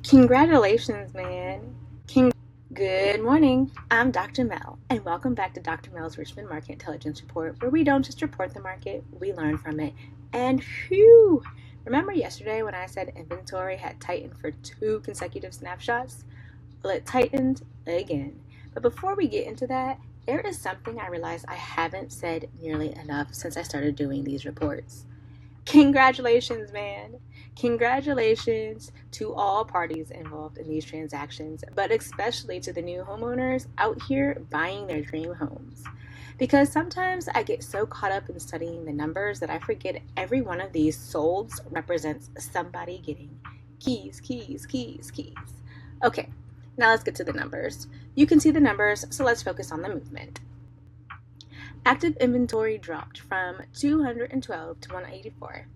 Congratulations, man. Good morning. I'm Dr. Mel, and welcome back to Dr. Mel's Richmond Market Intelligence Report, where we don't just report the market, we learn from it. And phew! Remember yesterday when I said inventory had tightened for 2 consecutive snapshots? Well, it tightened again. But before we get into that, there is something I realized I haven't said nearly enough since I started doing these reports. Congratulations, man. Congratulations to all parties involved in these transactions, but especially to the new homeowners out here buying their dream homes. Because sometimes I get so caught up in studying the numbers that I forget every one of these solds represents somebody getting keys. Okay, now let's get to the numbers. You can see the numbers, so let's focus on the movement. Active inventory dropped from 212 to 184.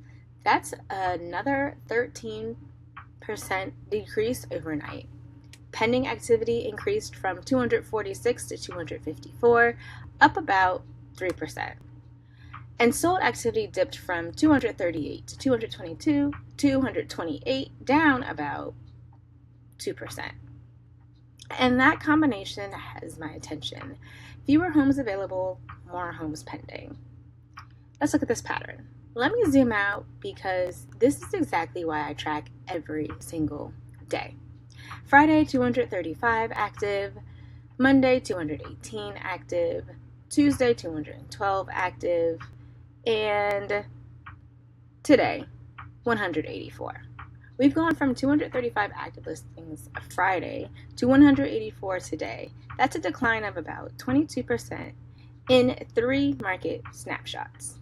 That's another 13% decrease overnight. Pending activity increased from 246 to 254, up about 3%. And sold activity dipped from 238 to 222, 228, down about 2%. And that combination has my attention. Fewer homes available, more homes pending. Let's look at this pattern. Let me zoom out because this is exactly why I track every single day. Friday, 235 active. Monday, 218 active. Tuesday, 212 active. And today, 184. We've gone from 235 active listings Friday to 184 today. That's a decline of about 22% in 3 market snapshots.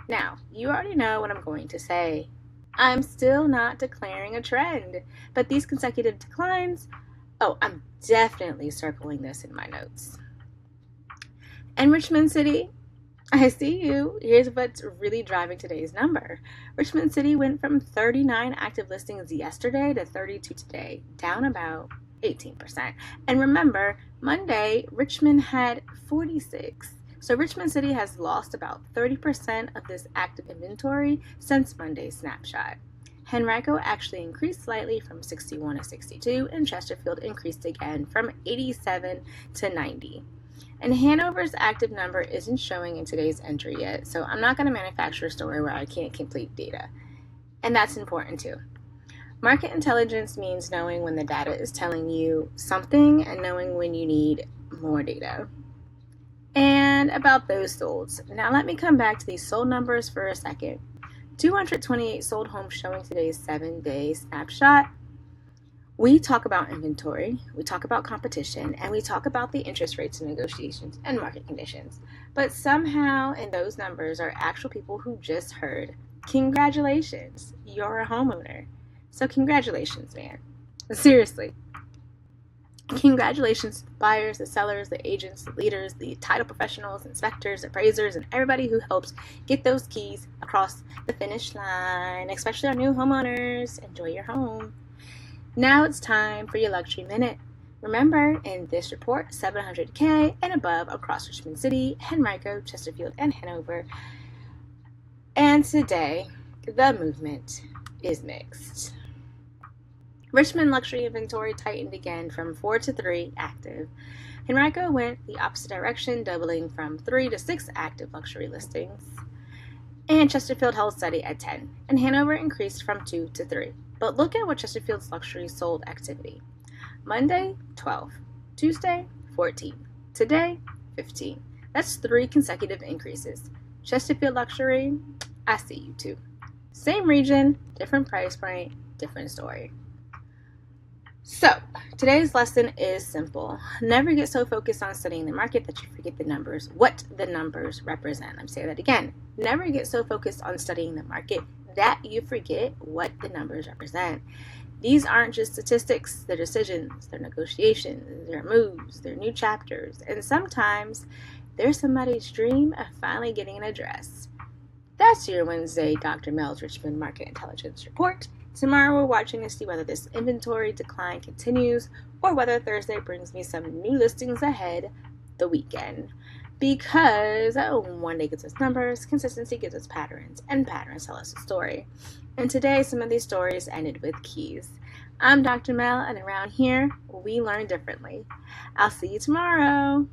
Now, you already know what I'm going to say. I'm still not declaring a trend, but these consecutive declines, I'm definitely circling this in my notes. And Richmond City, I see you. Here's what's really driving today's number. Richmond City went from 39 active listings yesterday to 32 today, down about 18%. And remember, Monday, Richmond had 46. So Richmond City has lost about 30% of this active inventory since Monday's snapshot. Henrico actually increased slightly from 61 to 62, and Chesterfield increased again from 87 to 90. And Hanover's active number isn't showing in today's entry yet, so I'm not going to manufacture a story where I can't complete data. And that's important too. Market intelligence means knowing when the data is telling you something and knowing when you need more data. And about those solds. Now let me come back to these sold numbers for a second. 228 sold homes showing today's 7-day snapshot. We talk about inventory, we talk about competition, and we talk about the interest rates and negotiations and market conditions. But somehow in those numbers are actual people who just heard, congratulations, you're a homeowner. So congratulations, man. Seriously. Congratulations to the buyers, the sellers, the agents, the leaders, the title professionals, inspectors, appraisers, and everybody who helps get those keys across the finish line, especially our new homeowners. Enjoy your home. Now it's time for your luxury minute. Remember, in this report, 700K and above across Richmond City, Henrico, Chesterfield, and Hanover. And today, the movement is mixed. Richmond luxury inventory tightened again from 4 to 3 active. Henrico went the opposite direction, doubling from 3 to 6 active luxury listings. And Chesterfield held steady at 10, and Hanover increased from 2 to 3. But look at what Chesterfield's luxury sold activity. Monday, 12. Tuesday, 14. Today, 15. That's 3 consecutive increases. Chesterfield luxury, I see you too. Same region, different price point, different story. So, today's lesson is simple. Never get so focused on studying the market that you forget the numbers, what the numbers represent. I'm saying that again. Never get so focused on studying the market that you forget what the numbers represent. These aren't just statistics, they're decisions, they're negotiations, they're moves, they're new chapters, and sometimes they're somebody's dream of finally getting an address. That's your Wednesday Dr. Mel's Richmond Market Intelligence Report. Tomorrow we're watching to see whether this inventory decline continues or whether Thursday brings me some new listings ahead the weekend. Because one day gives us numbers, consistency gives us patterns, and patterns tell us a story. And today, some of these stories ended with keys. I'm Dr. Mel, and around here, we learn differently. I'll see you tomorrow.